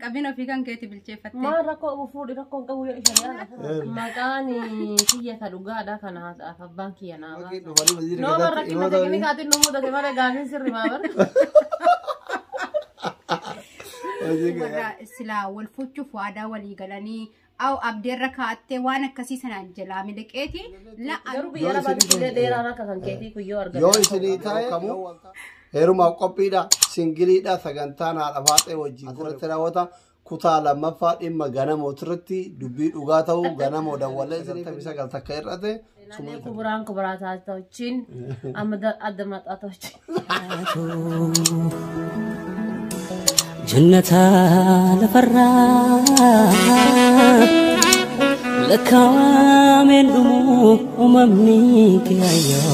قبينا في كان كاتب الشيفتين ما ركوا وفود ركوا قوي إيش ما كاني كي كدوجا ده كان هذا فبانكي أنا نو مرة كم تجيني كاتين نمو ده كمان قاعدين سر ما بر سلا والفوتشو فوادا وليقلني أو أبدي ركعتي وأنا كسيسنا الجلامي دكتي لا أروبي أنا بدي دير أنا كان كاتي كيو أرجع يو إسني تاي كمو هيرو ما قبيدا سنجلي دا سجنتان على فاتي وجي كرتنا وتا كتالا ما فات إما جانا موترتي دبي وقاتو جانا مودا ولا إذا تبي سجل تكيرته كبران كبرات أتوچين أمد أدمت أتوچين جنة لفرا لكامل أممنيك يا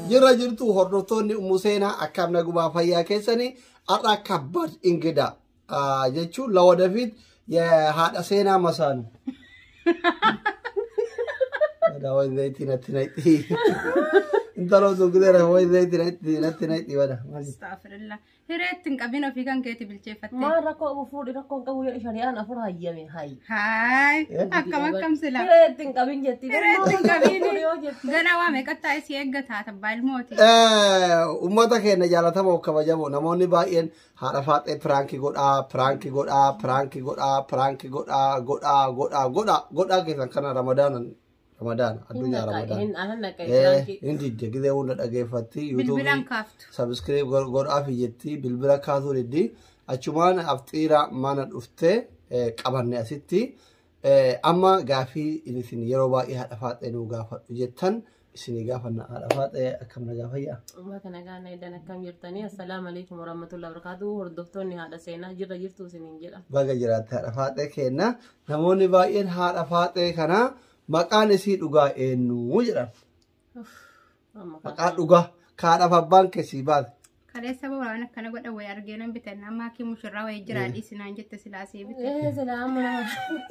جرا جرتو هردوتوني موسينا أكمل نجوم فيا كيسني أرا كبر إنجدا جتشو لو دافيد يا هذا سينا مسان هذا وين ذي نتنايتي انت لو تقدر هو ذي نتنايتي ولا استغفر الله هريت قبينا في كان كاتب الشيفتين ما ركوا وفود ركوا قوي إيش أنا أفرح يمي هاي أكم سلا هريت قبين جتي هريت قبيني جنا وامي كتا إسياق تها تبع الموت أمتك هنا جالتها موكبة جابو نموني باين هارفات فرانكي غودا كيسان كان رمضان الدنيا رمضان انتي جكده ولا دغيفتي يوتيوب سبسكرايب غور افي جتي بالبلا كاثو ردي اچمان افطيرا مان دفته قبرني اسيتي اما غافي انسين يروبا يحدفات انو غافت جتن اسني غافنا حدفات اكمنا غافيا ما كان غانا يدنا كم يرتني السلام عليكم ورحمه الله وبركاته وردفتوني هذا سينا جرجرتو سنين جلا باغا جرات حدفات كينا نموني باين حدفات كنا مكان سي دوغا انو جرا مكان دوغا كادا فبان كسيبات كله سبب وانا كنا قد أوي أرجعنا بتنا ما كي مشرّا ويجرا دي سنان جت سلاسي بت سلام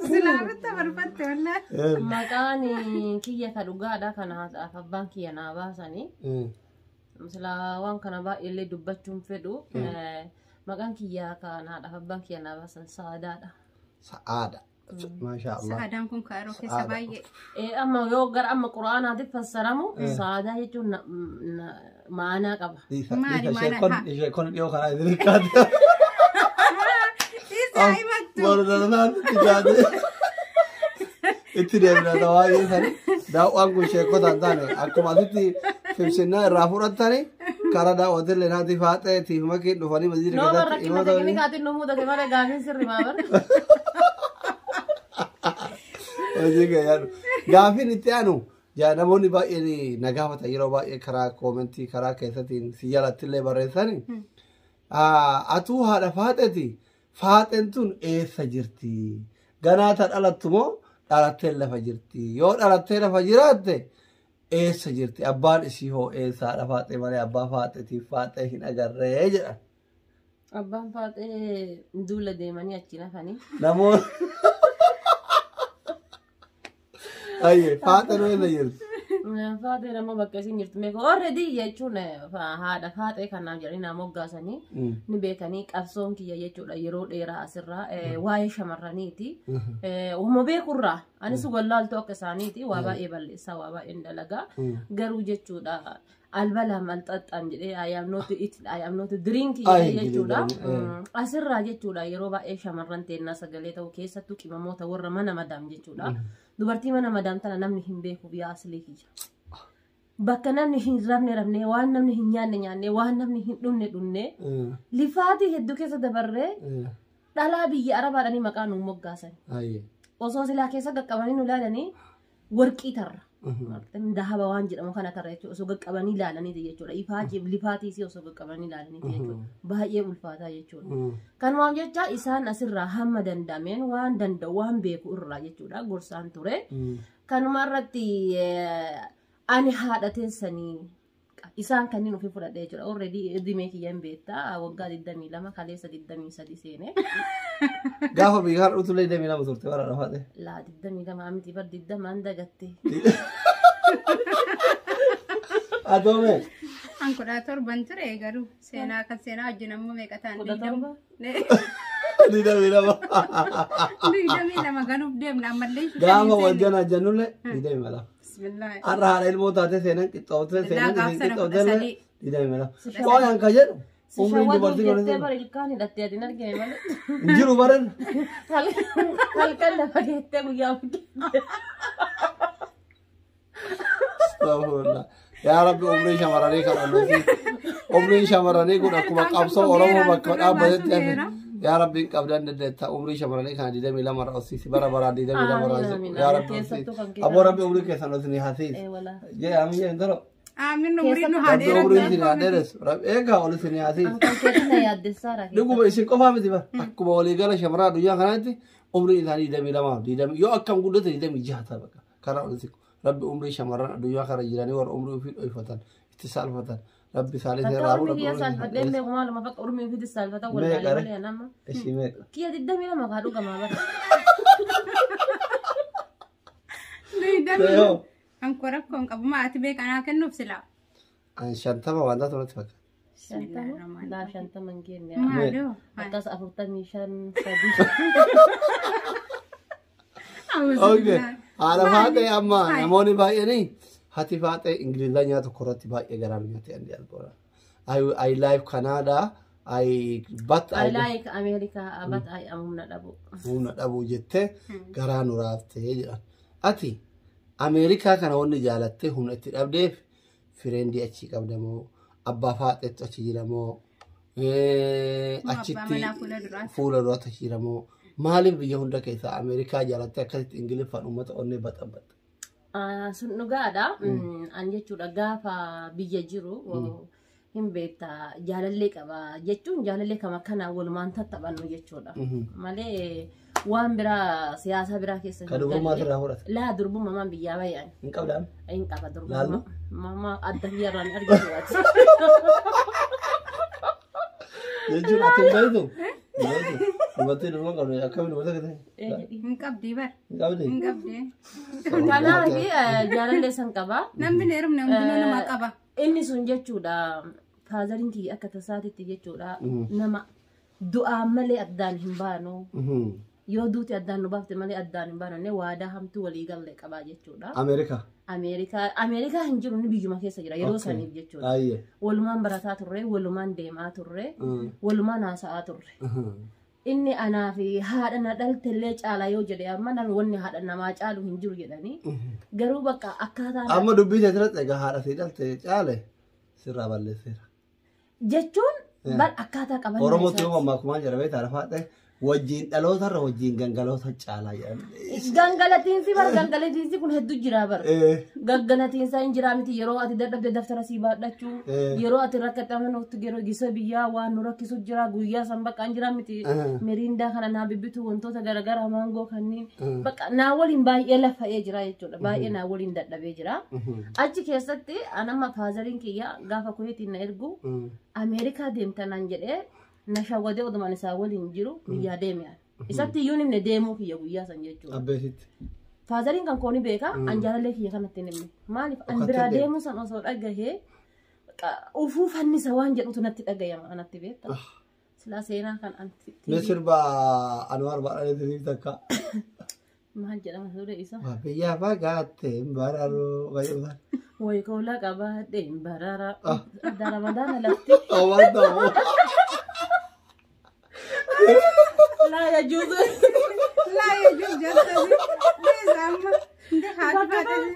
سلامة بربط ولا مكاني كي كدوغا دا كان هذا فبان كي أنا باسني مثلا وان كان با اللي دبتشون فدو مكان كي كان هذا فبان كي أنا باسن سعادة ما شاء الله سعادة كم كارو في سبايع أما يوغر أما قرآن هذا فسرمو سعادة يجون معنا كبا إيش يكون يوغر هذا الكاد إيش مكتوب مرة تجاد إتدي من الدواء ثاني داو أنكو شيكو تاني أكو ما تدي في سنة رافورات ثاني كاردا ودل لنا دفعت تيهم كي نفاني مزيد كذا نو مرة كذا كني كاتين نمو ده كمان قاعدين سر ما بر أجيك يا غافي نتيانو يا نموني باي نجاح تيرو باي كرا كومنتي كرا كيساتين سيالة تلي بريساني أتو هذا فاتتي فاتنتون إيه سجرتي غناتر على تمو على تل فجرتي يود على تل فجرات إيه سجرتي أبان إشي هو إيه سارة فاتي مالي أبا فاتتي فاتي هنا جرّيجا أبان فاتي دولة ديماني أتشينا فاني نمون أيه فاتن وين يرد فاتي نمو بكسين يرد ميكو already يجون هذا فاتي كان نجاري نمو غاسني نبيكني كأبسون كي يجون يرود إيرا أسرة واي شمرانيتي وهم بيكورا أنا سوالال توك سانيتي وابا إبليس وابا إندلعا غرو يجون البلا مالتات أنجلي I am not drinking يجون أسرة يجون يروبا إيش شمرانتي الناس قالت أوكي ستوكي مموتا ورا منا مدام يجون dubartii mana madamtana namni hin beeku biya asli kija bakka namni hin rabne waan namni hin nyaanne waan namni hin dhunne lifaati heddu keessa dabarre dhala biyya arabaadhani maqaan nu moggaasan osoo silaa keessa qaqqabanii nu laalanii warqii tarra dahaba waan jedhamu kana tarra jechuudha osoo qaqqabanii laalanii jechuudha ifaaji lifaatii si osoo qaqqabanii laalanii jechuudha baay'ee ulfaataa jechuudha kan waan jecha isaan asirraa hamma dandameen waan danda'u waan beeku irraa jechuudha gorsaan ture kanuma irratti ani haadha teessanii isaan kanneen ofii fudhadhee jechuudha already dhimee kiyyaan beektaa waggaa 22 kaleessa 23 seenee gaafa biigaan utulee 22 turte wara rafaate laa 22 amiti bar 20 dagatte adome Ankudhator banture garuu seenaa kan seenaa wajjin ammoo meeqataan torba? Didamii lama. Digdamii lama ganuuf deemna ammallee. Gaafa wajjin ajjanullee didamii lama. Bismillah. Har'a haadha ilmoo taate seenan qixxoote seenan Gaaf sana qixxoote didamii lama. Waan kan jedhu umriin dubartii jettee godhate bara ilkaan hidhattee adiin argine malee. jiru baran. Halkan lafa geettee guyyaa Astagfirullah. Yaa Rabbi umrii shamarranii kan annuufi umrii shamarranii kun akkuma qabsoo Oromoo bakka dhaabbatetti hafe. Yaa Rabbi qabdan dandeetta umrii shamarranii kana 22 irra ossiisi bara bara 22 irra ossiisi. Yaa Rabbi ossiisi. Aboo Rabbi umrii keessan osini hasiisi. Jee amiin jee intalo. Aamin umriin nu Rabbi haadheera. umrii isin haadeeres. Rabbi eegaa ol isin hasiisi. Ankan keetina yaaddessaara. Dhuguma isin qofaa miti bara. Akkuma waliigala shamaraa addunyaa kanaatti umrii isaanii 22 yoo akkam guddate 26 ta'a bakka. Kana ol isin Rabbi umrii shamarran addunyaa kana jiranii warra umrii ofii dhoofatan itti saalfatan. Rabbi saalee seeraa Akka urmii kiyya saalfadhee beeku maaluma fakka urmii ofiitti saalfata walqaalee malee nama. Ishii meeqa? Kiyya 22 kaa dhugamaa bara. Yoo Anko rakkoon qabu maatii beekanaa kennuuf silaa. shantama waanta turatti fakka. Laa 50 hin kenne. Maaloo. Akkas 45 sadii. Okay. Haadha faatee amma namoonni baay'een hati faatee Ingilizyaa tokko irratti baay'ee garaan nyaatee andi alboora. I like Canada. I like America, but I am humna dhabu. Humna dhabu jettee garaan uraaftee jedhan. Ati Ameerikaa kana wanni jaalattee humna itti dhabdeef fireendii achi qabdamoo abbaa faaxeetti achi jiramoo achitti fuula duraatti achi jiramoo maaliif biyya hunda keessaa Ameerikaa jaalattee akkasitti Ingiliffaan uummata onnee baxabbatta? Sun dhugaadha. An jechuudha gaafa biyya jiru hin beekta jaalallee qaba jechuun jaalallee kama kana walumaan tattaphannu jechuudha. Malee waan biraa siyaasa biraa keessa Ka durbummaa sirraa fudhata? Laa durbummaa biyyaa bayyaan. Hin qabdaan? Hin qaba Laallu? durbummaa. Mama adda biyyarraan argitu waati. Jechuun ati hin baay'atu? Hin baay'atu? Dubartii durbaan qabdu akkamiin dubartii akka ta'e? Hin qabdii bar. Hin qabdee? Hin qabdee. Kanaaf jaalallee san qaba. Namni heerumne hundinuu nama qaba. Inni sun jechuudha faazariin kiyya akka tasaatitti jechuudha nama du'aan malee addaan hin baanu. Yoo duuti addaan nu baafte malee addaan hin baanu waadaa hamtuu walii galee qabaa jechuudha. Ameerikaa hin jiru ni biyyuma keessa jira yeroo saniif jechuudha. Walumaan barataa turre, walumaan deemaa turre, walumaan haasa'aa turre. Inni anaa fi haadha na dhaltellee caalaa yoo jedhe amma namni wanni haadha namaa caalu hin jiru jedhanii garuu bakka akkaataa amma dubbii keessatti egaa haadha si dhalte caale sirraa balleesseera. Jechuun bal akkaataa qaban. Oromootti yoo mammaa kumaan jedhamee taara faadhe wajjin dhalootarra wajjin gangaloota caalaa jedhan. Gangalatiinsi bar gangalatiinsi kun hedduu jira bar. Gangalatiinsa hin jira miti yeroo ati dadhabde daftara sii baadhachuu yeroo ati rakkataman otti yeroo gisa biyyaa waan nu rakkisu jira guyyaa san bakka hin jira miti miriindaa kana naa bibbitu wantoota garaagaraa maangoo kanneen bakka naa waliin baay'ee lafa'ee jira jechuudha baay'ee naa waliin dadhabee jira. Achi keessatti anamma faazariin kiyya gaafa kuyeetiin na ergu Ameerikaa deemtanaan jedhee na shawwadee odumaan isaa waliin jiru guyyaa deemee isatti iyyuu nimne deemuu kiyya guyyaa san jechuudha. Abbeesitti. Faazariin kan kooni beeka an jaalallee kiyya kanatti nimne maaliif an biraa deemuu san osoo dhagahee ufuu fannisa waan jedhutu natti dhagayama anatti beekta. Silaa seenaa kan anti. Mee sirba Anwaar Baadhalee takka. Maal jedhama suurri isa? Biyyaa fagaatte bararoo fayyadaman. Wayi koolaa qabaadhee barara. Adda Ramadaana lafti. Owaatamoo. Laa yajuuzu. Laa yajuuzu jaltasi. Beesama. Ndi haati baatanii.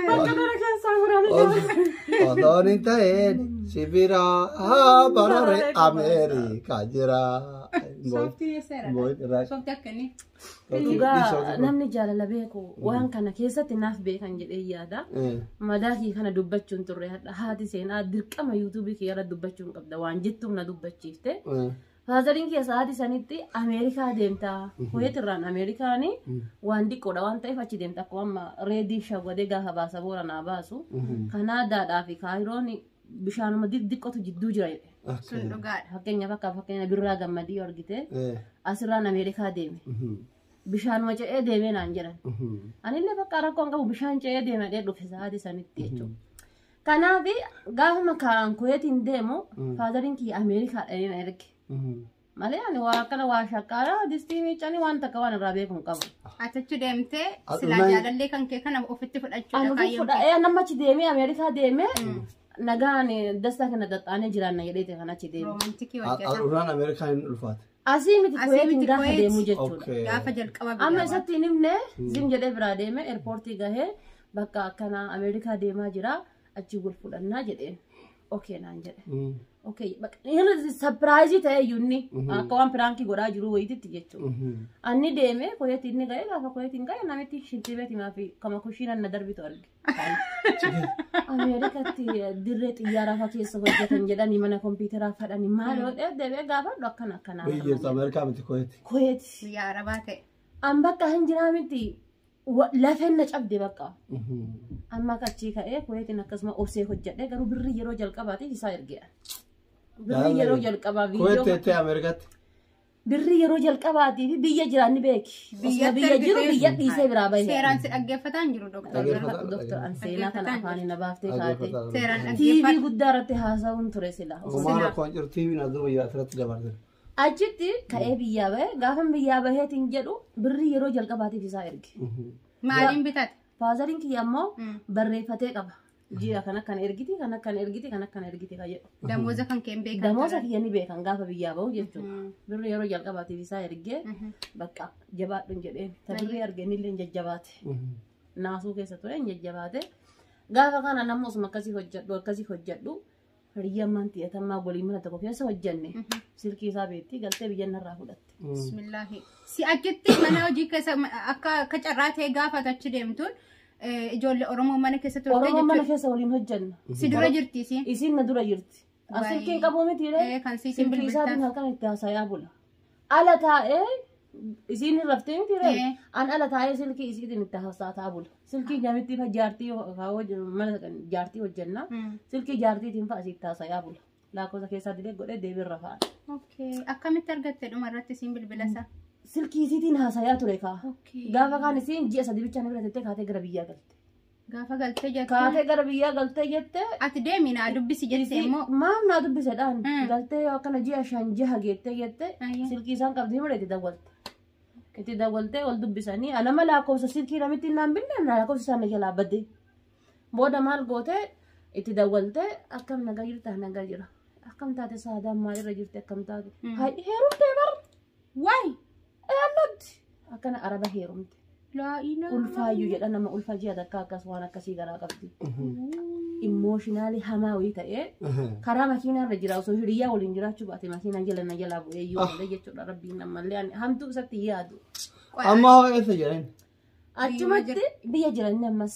Bakka dara keessaa muraanii. Otoon hin ta'een sibira barare Ameerikaa jira. Sooftii seera. Sooftii akkanii. Dhugaa namni jaalala beeku waan kana keessatti naaf beekan jedhee yaada. Madaakii kana dubbachuun turre haati seenaa dirqama yuutuubii keerra dubbachuun qabda waan jettuuf na dubbachiifte. Faazariin keessa haati sanitti Ameerikaa deemtaa. Hoyeetirraan Ameerikaanii waan diqqoodha waan ta'eef achi deemta akkuma amma reedii shawwadee gaafa baasa boora naa baasu. Kanaadaadhaa fi Kaayiroon bishaanuma diqqootu jidduu jira jedhe. Sun dhugaadha. Fakkeenya birraa gammadii yoo argite asirraan Ameerikaa deeme. Bishaanuma ce'ee deemee naan jedhan. Anillee bakka rakkoon qabu bishaan ce'ee deemee dhufe haati sanitti jechuudha. Kanaafi gaafuma kaan Kuwaitiin deemu faadariin kiyya Ameerikaa dhaliin erge. Malee ani waa kana waa shaqqaara distii miicanii waan takka waan irraa beekuun qabu. Atichi deemtee silaa jaalallee kan kee kana ofitti fudhachuudha kaayyoon. Ani namachi deemee Ameerikaa deemee nagaan dastaa kana xaxaanee jiraanna jedhee kan achi deemee. Roomantikii hojjetan. Uraan Ameerikaa hin ulfaate. Asii miti Kuwaitiin gaafa deemu jechuudha. Gaafa jalqaba biyya. Amma isatti hin himne zim jedhee biraa deemee eerpoortii gahee bakka akkana Ameerikaa deemaa jira achi gul fudhannaa jedheen. Okey naan jedhe. Okey bakka surprise ta'e yunni akka waan pirankii godhaa jiru wayititti jechuudha. Anni deemee Kuwaitiin ni gahee gaafa Kuwaitiin gahee namitti shintibeeti maafi kama kushiinan na darbitu arge. Ameerikaatti dirree xiyyaaraa keessa hojjetan jedhanii mana kompiitaraa fadhanii maal godhee deebee gaafa akkana akkana. Biyya Ameerikaa miti Kuwaiti. Kuwaiti. Biyya Arabaa ta'e. An bakka hin jiraa miti lafeen na cabde bakka. Amma kachii ka'ee Kuwaitiin akkasuma obsee hojjedhee garuu birrii yeroo jalqabaatiif isaa ergee. Birrii yeroo jalqabaa viidiyoo. Kuwaiti Ameerikaatti. Birrii yeroo jalqabaatiif biyya jiraan ni beeki. Biyya jiru biyya dhiisee biraa bahe. Seeraan si dhaggeeffataan jiru doktor. Doktor Anseenaa kana afaan na baaftee kaate. Seeraan TV guddaa irratti haasa'uun ture sila. Maal akkoo jiru TV na dura biyya asirratti dabarse. Achitti ka'ee biyyaa bahe gaafa biyyaa baheetiin jedhu birrii yeroo jalqabaatiif isaa erge. Maaliin bitate? Faazariin kiyya ammoo barreeffatee qaba. Ji'a kan akkan ergiti kan akkan ergiti kan akkan ergiti ka jedhu. Damooza kan keen beekan. Damooza kiyya ni beekan gaafa biyyaa bahu jechuudha. Birrii yeroo jalqabaatiif isaa ergee bakka jabaadhuun jedheen. Ta birrii argeenillee hin jajjabaate. Naasuu keessa ture hin jajjabaate. Gaafa kana namni osuma akkasii hojjedhu hiriyammaan xiyyatammaa waliin mana tokko keessa hojjenne. Silkii isaa beetti galtee biyya narraa fudhatte. Bismillaahi. Si achitti mana hojii keessa akka carraa ta'e gaafa achi deemtuun ijoollee Oromoo mana keessa turte jechuudha. Oromoo mana keessa waliin hojjenna. Si dura jirti isiin? Isiin na dura jirti. Silkiin qabuu mitiidhe. Silkii isaatiin halkan itti haasayaa bula. Ala taa'ee isiin hin raftee mitiidhe. An ala taa'ee silkii isiitiin itti haasayaa bula. Silkii jaartii jaartii mana jaartii hojjenna. Silkii jaartiitiin fa'a itti haasayaa bula. Lakkoofsa keessaa dilee godhee deebiirra fa'a. Akkamitti argatte dhuma irratti isiin bilbilasa? Silkii isiitiin haasayaa ture kaa. Gaafa kaan isiin ji'a sadii bicha ni biratti kaatee gara biyyaa galte. Gaafa galtee jette. Kaatee gara biyyaa galtee jette. Ati deemi naa dubbisi jettee immoo. Maaf naa dubbisedhaan. Galtee akkana ji'a shan jiha geettee jette. Silkii isaan qabdee mura itti dawwalte. Itti dawwaltee ol dubbisanii anama lakkoofsa silkii namitti naan binne lakkoofsa isaan jalaa badde. Booda maal gootee itti dawwaltee akkam nagaa jirta nagaa jira. Akkam taate saadaan maalirra jirti akkam taate. Heerumtee bar. Waay. Eenyutti akkana araba heerumte. Ulfaayyuu jedha nama ulfa ji'a takka akkas waan akkasii garaa qabdi. Immooshinaalii hamaa wayii ta'ee karaa makiinaarra jira osoo hiriyaa waliin jiraachuu baate makiinaan jala na jalaa bu'ee iyyuu malee jechuudha rabbiin namallee hamtuu isatti yaadu. Amma eessa jiran? Achumatti biyya jiran ammas.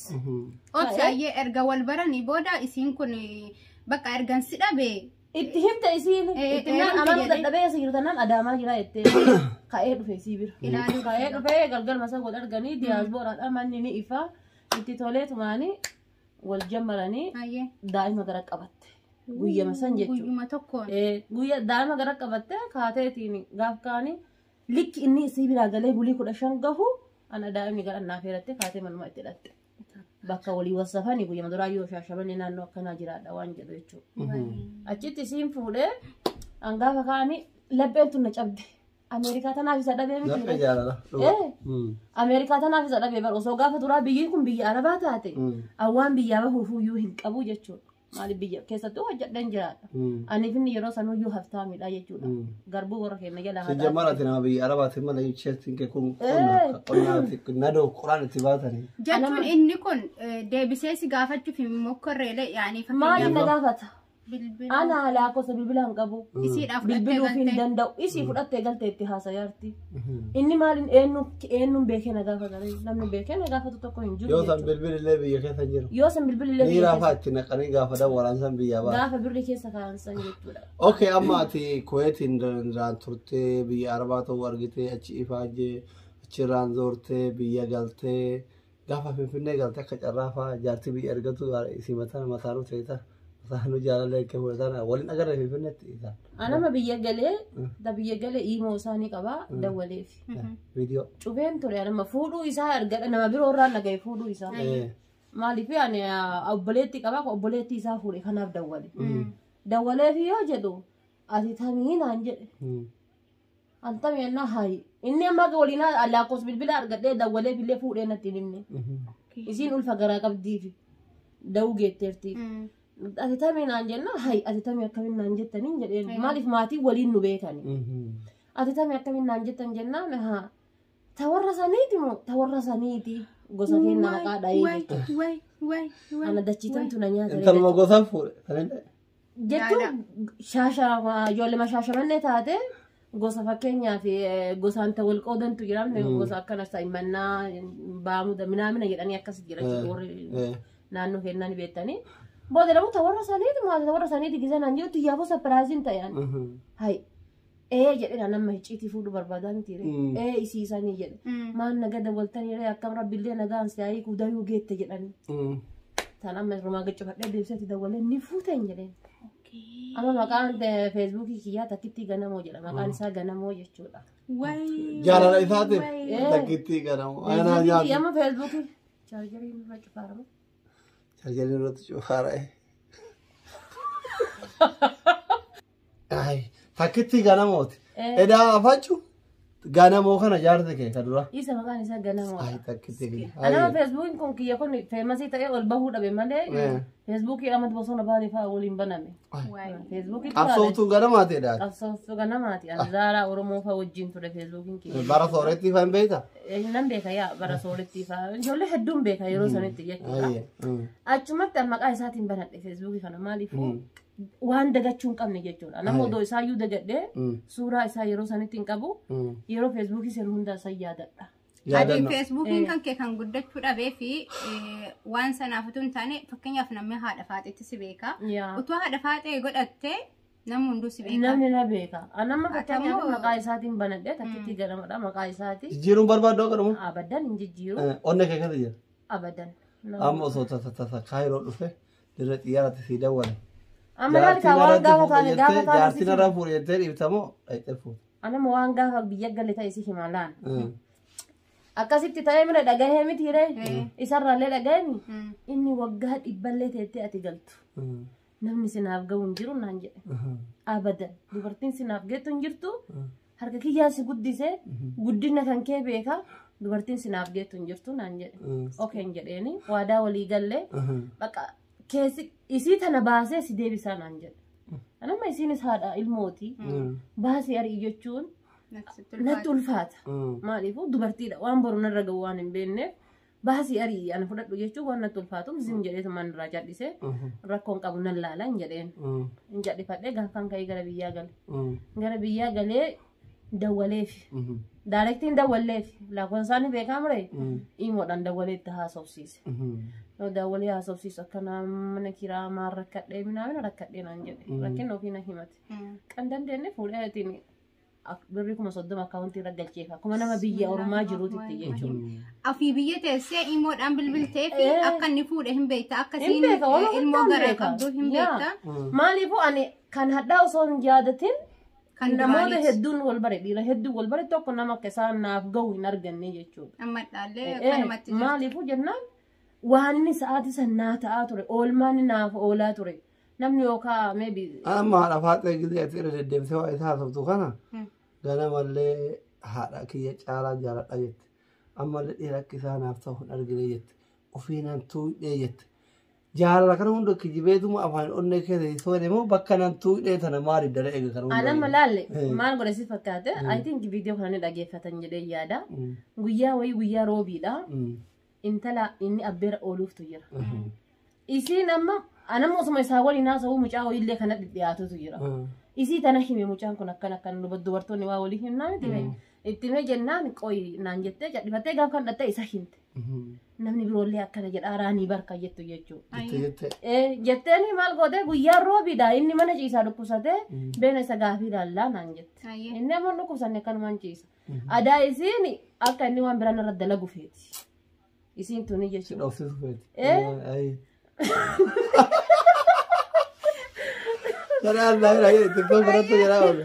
Obsaayyee erga wal baranii booda isiin kun bakka ergansi dhabee. Itti himta isiin itti naan amanu dadhabee siirtanaan adaamaa jira jettee ka'ee dhufe sii bira. Ka'ee dhufee galgal masa wal arganii diyaasbooraadha manni ni ifa itti tolee tumaanii wal jammaranii daa'ima gara qabatte. Guyyama san jechuudha. Guyyuma tokkoon. Daa'ima gara qabatte kaateetiin gaaf kaanii likki inni sii biraa galee bulii 15 gahu ana daa'imni gara naaf heeratte kaatee manuma itti hidhatte. Bakka walii wasafanii guyyama duraa yoo shaashamanii naannoo akkanaa jiraadha waan jedhu jechuudha. Achitti isiin fuudhee hangaafa kaanii lapheen tun na cabde. Ameerikaa tanaaf isa dhabee miti. Laphee jaalala. Ameerikaa tanaaf isa dhabee bar osoo gaafa duraa biyyi kun biyya Arabaa taate awwaan biyyaa bahuufuyyuu hin qabu jechuudha. Maaliif biyya keessattuu hojjedhan jiraadha. Aniif inni yeroo sanuyyuu haftaamidha jechuudha. Garbuu warra keenya jala haadha. Sijjamaraati nama biyya Arabaati malee cheestiin kee kun qonnaati nadoo qoraan itti baatanii. Jechuun inni kun deebisee si gaafachuuf hin mokkorreele yaani maali na gaafata? Ana lakkoofsa bilbila hin qabu. Bilbiluuf hin danda'u. Isii fudhattee galtee itti haasayaarti. Inni maaliin eenyuun beekee na gaafata? Namni beekee na gaafatu tokko hin jiru. Yoo san bilbilillee biyya keessa jiru. Yoo san bilbilillee biyya keessa. Ni raafa itti naqanii gaafatan waraansan biyyaa baata. Gaafa birri keessa kaa'ansan jechuudha. Okay amma ati Kuwaitiin irraan turtee biyya Arabaa ta'uu argitee achi ifaajee achirraan zoortee biyya galtee gaafa Finfinnee galtee akka carraafaa jaartii biyya ergatu isii mataanuu ta'e Sahanu jaalala ke ho'isana walin agar Finfinneetti isaan. Anama biyya galee imoo isaanii qaba dawwaleef. Video. Cubeen ture anama fuudhuu isaa argadha nama biroo irraa nagaye fuudhuu isaa. maaliif ani obboleetti qaba obboleetti isaa fuudhe kanaaf dawwale dawwalee fi yoo jedhu ati tamii naan jedhe antamii ennaa hayi inni amma waliin lakkoofsa bilbila argadhee dawwalee billee fuudhee natti himne isiin ulfa garaa qabdiifi dawuu geetteertiif ati tamii naan jenna hayi ati tamii akkamiin naan jettaniin jedheen maaliif maatii waliin nu beekani ati tamii akkamiin naan jettan jennaan haa tawarra saniiti moo tawarra saniiti gosa keenya maqaa dhahee ana dachiitantu na nyaata intaluma gosa fuudhe jechuun ijoollee shaashamannee taate gosa fakkeenyaaf gosaan ta'u wal qoodantu jira gosa akkana saayimannaa baamuda minaamina jedhanii akkas jira warri naannoo kennanii beektanii booda lamu tawarra saniiti moo tawarra saniiti gisanaan jirutti yaafuu sapiraaziin ta'an hayi jedhe nama icciitii fuudhu barbaadaa miti isiisanii jedhe maan naga dabaltanii akkam rabbillee nagaan siyaayii kudayuu geette jedhanii tan amma rumaa gaccifadhee deebisatti dawalee ni fuuteen jedheen amma maqaan feesbuukii kiyyaa takkitti ganamoo jedha maqaan isaa ganamoo jechuudha jaalala isaatiif takkitti ganamoo amma feesbuukii chaarjarii irra cufaarama chaarjarii irratti cufaara'e takkitti ganamooti edaa afachu ganamoo kana jaarti kee ka dura isa maqaan isaa ganamoo takkitti anama feesbuukiin kun kiyya kun feemasii ta'ee ol bahuu dhabe malee feesbuukii amad bosona baadii fa'aa waliin baname feesbuukii qabsooftuu ganamaati edhaa qabsooftuu ganamaati anzaaraa oromoo fa'aa wajjin ture feesbuukiin kiyya bara soorettii fa'aa hin beekta nan beeka yaa bara soorettii fa'aa ijoollee hedduun beeka yeroo sanitti jechuudha achumatti maqaa isaatiin banadhe feesbuukii kana maaliif waan dagachuun qabne jechuudha nama odoo isaayyuu dagadhee suuraa isaa yeroo sanitti hin qabu yeroo feesbuukii seen hundaa isaa yaadadha. Ati feesbuukiin kan kee kan guddachuu dhabee fi waan sanaaf utuu hin taane fakkeenyaaf namni haadha faaxeetti si beeka. Utuu haadha faaxee godhattee namni hunduu si beeka. Namni na beeka. Anamma fakkeenyaaf maqaa isaatiin banadhee takkitti ganamadha maqaa isaati. Jijjiiruun barbaadoo godhamu? Abadan hin jijjiiru. Onnee kee kana jira? Abadan. Amma osoo tasa kaayiroo dhufe dirra xiyyaarratti si dawwale. Amma laalkaa waan gaafa taane jaartiin irraa fuudhee jettee dhiibtamoo dhaqxee fuudhe. Anama waan gaafa biyya galee ta'e si himalaan. Akkasitti ta'ee mira dhagahee miti ree isarraallee dhagahemi inni waggaa dhibballee teettee ati galtu. Namni sinaaf ga'u hin jiru naan jedhe. Abadan dubartiin sinaaf geettu hin jirtu harka kiyyaa si guddisee guddina kan kee beeka dubartiin sinaaf geettu hin jirtu naan jedhe. Okeen jedheeni waadaa walii gallee baqa keessi isii tana baasee si deebisaa naan jedhe. Anamma isiinis haadha ilmooti baasii arii jechuun natti ulfaata maaliifuu dubartiidha waan boru narra ga'u waan hin beekneef baasii arii ana fudhadhu jechuun waan natti ulfaatu zim jedheetumaan irraa jaadhisee rakkoon qabu nan laala hin jedheen hin jaadhifadhee gaafaan ka'ee gara biyyaa galee dawwaleef daarektiin dawwalleef lakkoon isaanii beekamre imoodhaan dawwalee itti haasofsiise. Dawwalee haasofsiisu akkana mana kiraa maan rakkadhee minaamina rakkadhee naan jedhe rakkin ofii na himate kan dandeenye fuudheetiin birrii 30 akkaawuntii irra galcheef akkuma nama biyya ormaa jiruutitti jechuudha. Afii biyya teessee imoodhaan bilbiltee fi akka inni fuudhe hin beekta akkasiin ilmoo garaa qabdu hin beekta. Maaliifuu ani kan hadhaa osoo hin yaadatin kan namoota hedduun wal bare dhiira hedduun wal bare tokko nama akka isaan naaf ga'u hin arganne jechuudha. Amma dhaallee akkanumatti jirti. Maaliifuu jennaan waan inni sa'aatii sannaa ta'aa ture oolmaan naaf oolaa ture namni yookaan maybe. Amma haadha faaxee gizee ati irra deddeebisee waa isaa haasoftu kana ganamallee haadha kiyya caalaa jaaladha jette ammallee dhiira akka isaa naaf ta'u hin argine jette ofiinaan tuudhee jette. Jaalala kana hunda kijibeetuma afaan onnee keessa soone moo bakka nan tuudhee tana maali dara eega kana hunda. Anamma laalle maal godhe si fakkaate I think viidiyoo kana ni dhageeffatan jedhee yaada guyyaa wayii guyyaa roobiidha intala inni abbeera ooluuftu jira. Isiin amma anamma osuma isaa waliin haasa'uu mucaa wayiillee kana dhiyaatutu jira. Isii tana hime mucaan kun akkan dubartoonni waa walii himnaa miti itti mee jennaan qoyi naan jettee jadhifattee gaafa kan dhattee isa himte. Namni biroollee akkana jedhaa raanii barka jettu jechuudha. Jetteeni maal goote guyyaa roobiidha inni mana ciisaa dhukkubsatee beena isa gaafii ilaallaa naan jette. Inni ammoo dhukkubsanne akkanumaan ciisa. Adaa isiin akka inni waan biraan irra dalagu feeti. Isiin tuni jechuudha. Dhoofsisu feeti. Karena anda lagi TikTok berat tuh ya orang.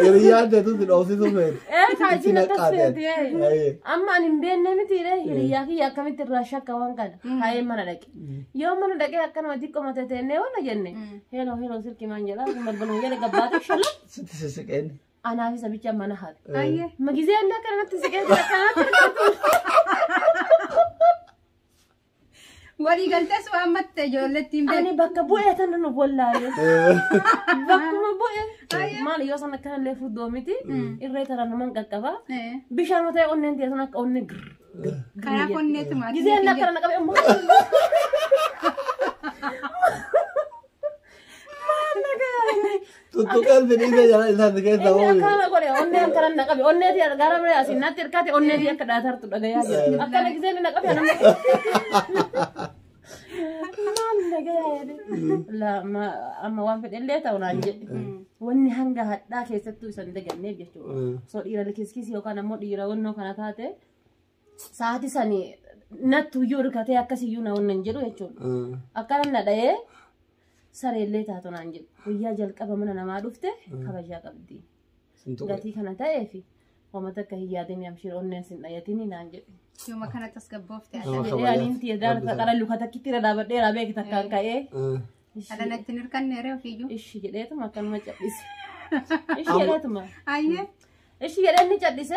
Hiriyan itu tidak usah tuh men. Kaji nak kasih amma nimben nemi tire hiriya ki yakami tirasha kawan kan. Hai mana lagi. Yo mana lagi akan mati ko mate tene wala jenne. Hello sir kimanjala marbanu ya gabati shalla. Sekian. Ana bisa bicara mana hat. Aye. Magize anda kan nanti sekian kan. Wali galtas wa matte jolle timbe. Ani bakka bu'e tan no wallahi. Bakka ma bu'e. Mali yo sana kan le fudo miti. Irre tara no man gakkaba. Bishan mate onnen ti sana onne gr. Kara konne tu ma. Gize anda kan nakabe mo. Tutukan sini saya jalan insan sekian tahu. Ini akala kore onne kan nakabe onne ti garam re asin natir kate onne ti ka datar tu daga ya. Akala gize nakabe anam. لا ما أما وافد اللي توناجي وني هنجا هدا كيستو سندق النبي شو صار إيرا الكيسكيس يو كان مود إيرا ونو كان كاته ساعتي سني نتو يور كاته أكسي يونا وننجرو يشون أكلنا ده سر اللي توناجي ويا جل كابا من أنا ما عرفته كابا جا كابدي قاتي كان تايفي وما تكهي يادين يمشي ونن سن ياتيني نانجي يوم كانت تسكبوفتي يعني انت دار تقرا لو كتا كتير دا بدي را بك تكان كاي ada natinir kan nere fijo ايش جديت ما كان ما جديس ايش جديت ما ايه ايش جديت جديس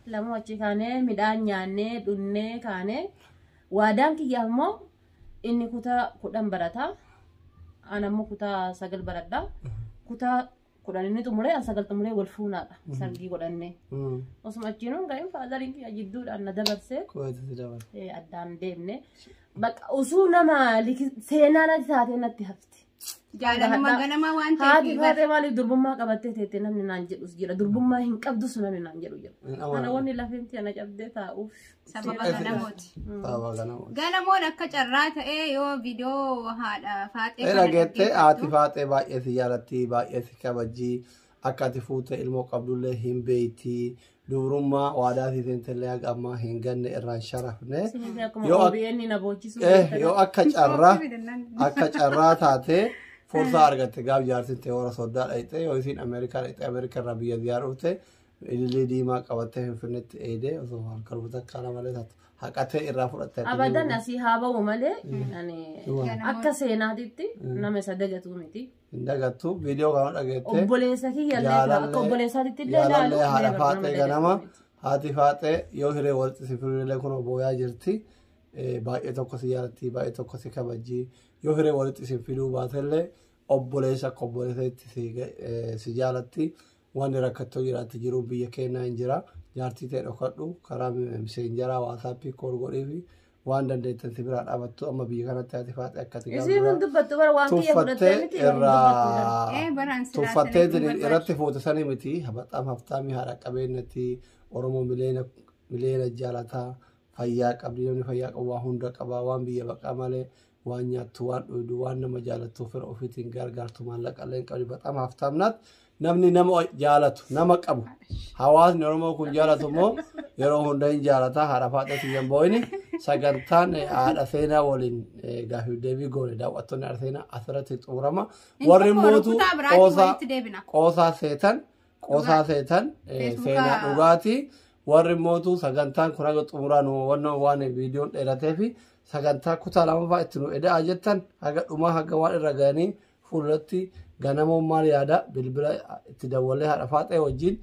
لا مو تشي كانه ميدان نيانه دونه كانه وادان كي يامو اني كوتا كودان برتا انا مو كوتا سغل بردا كوتا كودان اني تمره سغل تمره ولفونا سرغي كودانني وسما جينون غايم فادرين كي اجدود ان دبرسه كويس تدبر ادان ديمنه بق اصونا ما لك سينانا تاتنا تهفتي جالنا ما غنا ما وانت هذا مالي دربما قبته تيتنا من نانجل اسجيرا دربما هين قبض سنن نانجل انا وني لافنتي انا قبدتا اوف سبب غنا موت غنا موت كجرات يو فيديو هذا فاتي انا قلت اتي فاتي باي سيارتي باي سكبجي akati fuute ilmoo qabdullee hin beeyti durummaa waadaa sisentellee amma hin ganne irraan sharafne yoo akka carraa taate fursaa argatte gaaf jaarsinte hora soddaa dhayxe yoo isiin ameerikaa dhayxe ameerikaa irraa biyya ziyaar dhufte ilillee diimaa qabattee finfinnetti eedee osoo harka rubuta kana malee taatu haqatee irraa fudhatte abadan asii haa ba'u malee akka seenaatitti nama isa dagatu miti Indagatu video kana dhagette obboleessa kiyyalle akka obboleessaatti illee ilaalu haadha faatee ganama haati faatee yoo hiree walitti sifirulee kun booyaa jirti baay'ee tokko si jaalatti baay'ee tokko si kabajji yoo hiree walitti sifiduu baatellee obboleessa si jaalatti waan rakkattoo jiraatti jiru biyya keenyaa hin jira jaartii ta'e dhokadhu karaa meseenjaraa waasappii kool godhiifi waan dandeettan si biraa dhaabattu amma biyya kanatti haati faatee akkati tuffattee irratti fuutisanii miti baxaam haftaamii haadha qabeenyatti oromoo mileena jaalataa fayyaa qabdi namni fayyaa qabu waa hunda qabaa waan biyya baqaa malee waan nyaattu waan dhuyduu waan nama jaalattuu fira ofiitiin gargaartu maallaqallee hin qabdi baxaam haftaamnaat namni nama jaalatu nama qabu hawaasni oromoo kun jaalatu immoo yeroo hunda hin jaalataa haadha faatee siyyan boo'ini sagantaan haadha seenaa waliin gaafii deebii goone daawwattoonni haadha seenaa asirratti xumurama warri mootu qoosaa seetan seenaa dhugaatii warri mootu sagantaan kun haga xumuraan waan viidiyoon dheeratee fi sagantaa kutaa lamaffaa itti nu edaa jettan haga dhumaa haga waan irra ga'anii fuulduratti ganamoon maal yaada bilbila itti dawwalee haadha faatee wajjin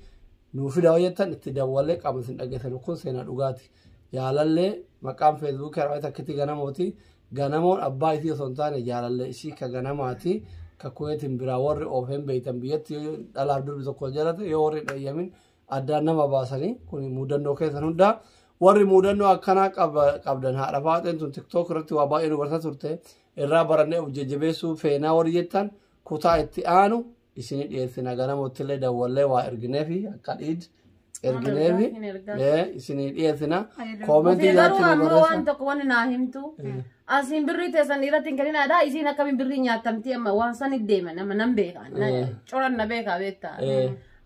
nuufi daawwattan itti dawwalee qaama isin dhageessan kun seenaa dhugaati jaalallee maqaan feesbuukii har'a takkitti ganamooti ganamoon abbaa isii osoo hin taane jaalallee ishii ka ganamaati ka kuweetiin biraa warri oofeen beeytan biyyatti dhalaaf durbi tokko jalate yoo warri dhayyamin addaan nama baasanii kun muudannoo keessan hundaa warri muudannoo akkanaa qabdan haadha faateen tun tiktook irratti waa baay'ee nu barsiisaa turte irraa barannee of jajjabeessuu feenaa warri jettan kutaa itti aanu isin dhiyeessina ganamotti illee dawwallee waa ergineefi akka dhiid ergineefi isin dhiyeessina koomentii irratti nu barreessaa waan tokko waan naa himtu asiin birrii teessan irratti hin kenninaa isin akkamiin birrii nyaatamti amma waan san deema nama nan beeka coran na beeka beektaa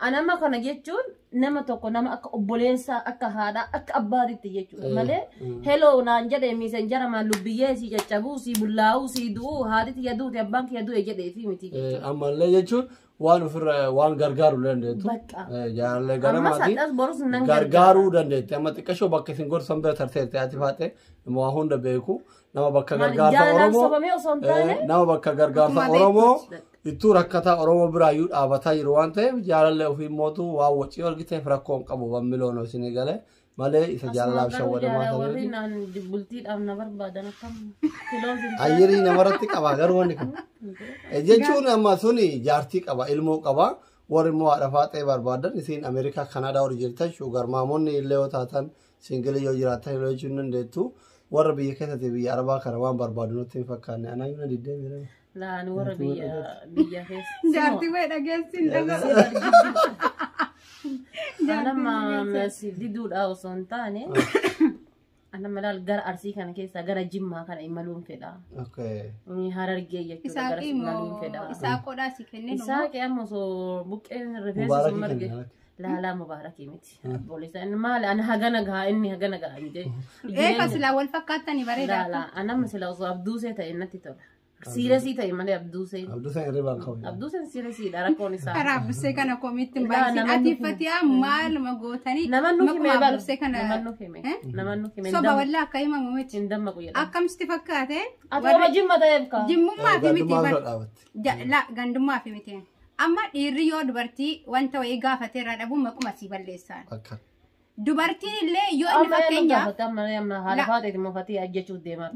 أنا ما كان جيتشون نما توكو نما أك أبولينسا أك هذا أك أبادي تجيتشون ماله هلو نانجا ميسنجر ما لبيه سي جابو سي بلاو سي دو هذه تيادو تبانك يادو يجد في متي أما اللي جيتشون وان فر وان غرغارو لندتو جال غنماتي غرغارو لندت أما تكشو بك سنغور سمبر ترتيت أتفاته ما هون دبيكو نما بك غرغار أورومو نما بك غرغار أورومو itu rakkata oromo bira yud abata yirwan ta'e jaalalle ofii mootu waa wacii walgite frakkoon qabu bammiloon osini gale malee isa jaalalaaf shawwada maatanii ayyirii namarratti qaba garuu wanni kun jechuun amma suni jaartii qaba ilmoo qaba warri immoo haadha faaxee barbaadan isiin Ameerikaa Kanaadaa hori jirtan shugar maamonni illee yoo taatan singilii yoo jiraatan illee jechuun dandeettu warra biyya keessatti biyya arabaa kana waan barbaadu nutti hin fakkaanne anaa yoo na diddee لا أنا ورا بيا فيس جارتي وين أجلسين أنا ما مسيدي دود أو سنتاني أنا ملال جر أرسي كان كيسا جر جيم كان يملون فدا أوكي إني هارر جيجي كذا جر يملون فدا إساق ولا سكني إساق يا مسو بوك إن رفيس سمرجي لا مبارك يمتي بوليس أنا ما أنا هجنا جها إني هجنا جها إنجي إيه بس الأول فكرتني بريدة لا أنا مثلا أصلا أبدوسة تاني تطلع سيرسي تاي مالي عبدوسين ريبان خوي عبدوسين سيرسي دارا كوني سا أراب سكنا كوميتين بايسين أتيفتيا مال ما قوتني نمنو كمي بال سكنا نمنو كمي صبا ولا كايما موميت عندما قوي أكم استفكاته أتوما جيم ما تيبكا جيم ما في ميتين لا غندم ما في ميتين أما الريو دبرتي وانت ويقافة رادبو ما كم سيبال لسان dubartiin illee yoo inni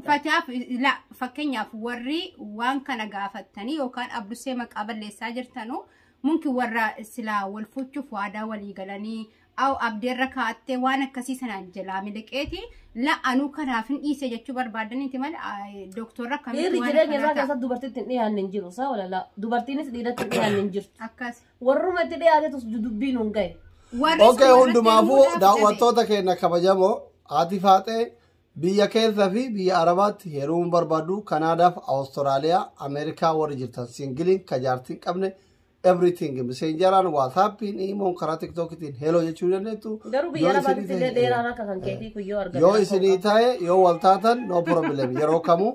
fakkeenyaaf fakkeenyaaf warri waan kana gaafattanii yookaan abdusee maqaa balleessaa jirtanu mumkin warra silaa wal fuchuuf waadaa walii galanii aw abdeerra kaattee waan akkasii sanaan jalaa miliqeeti la anuu kanaaf hin dhiise jechuu barbaadaniiti malee dooktorra kamitti waan jireenya irraa keessatti dubartiitti hin dhiyaanne hin jiru saa wala dubartiinis dhiirratti hin dhiyaanne hin jirtu akkas warrumatti dhiyaatetus dubbiin hin gahe Okay, hundumaafuu daawwattoota keenya kabajamoo haati faaxee biyya keessaa fi biyya arabaatti heeruun barbaadu Kanaadaaf Awustiraaliyaa Ameerikaa warri jirtan singiliin kajaartiin qabne everything messengeraan WhatsAppiin imoon karaa TikTokitiin hello jechuu dandeettu garuu biyya arabaatti illee dheeraan akka kan keetii kuyyoo argatan yoo isinii ta'e yoo wal taatan no problem yeroo kamuu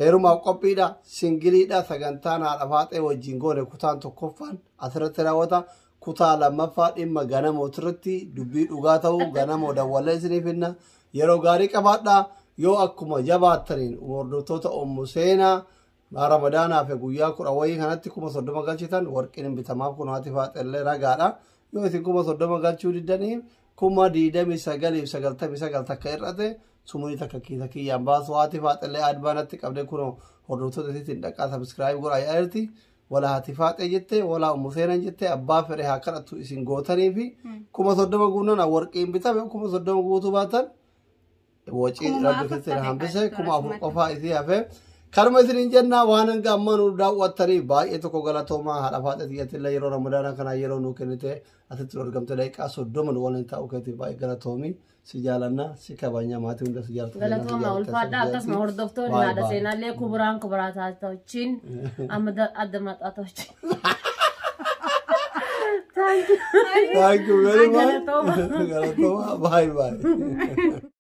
heerumaaf qophiidha singiliidha sagantaan haadha faaxee wajjin goone kutaan tokkoffaan asirratti raawwata kutaa lammaffaa dhimma ganamoo irratti dubbii dhugaa ta'uu ganamoo dawwalee isiniif hinna yeroo gaarii qabaadhaa yoo akkuma jabaattaniin hordoftoota Ummu Seenaa ramadaanaa fi guyyaa 10 wayii kanatti 30 galchitan warqiin hin bitamaaf kun haati faaxellee ragaadha yoo isin 30 galchuu diddanii 29,99 takka irrate sumuni takka kiisa kiyyaan baasu haati faaxellee adbaanatti qabdee kun hordoftoota isiitiin dhaqaa subscribe godhaa yaa'irti ولا هاتفات اجته ولا مسيرن جته ابا فرها كرتو اسين غوتني في كما صدم غونن اورقين بتا كما صدم غوتو باتن وچي رب كثير هم بس كما قفا اذي افه كرمسرين جنا وانن غمنو داوتري بايتو كغلاتوما حلفات ديت لا يرو رمضان كان يرو نو كنته اتتور غمت لايقا صدمن ولن تاوكتي باي غلاتومي سجالنا سكبانيا ماتي وند سجالت غلاتوما والفادا اكس مهور دكتور هذا سينا لي كبران كبراتاچين امد ادماتاتوچ Thank you very much. Galatoma. Bye bye.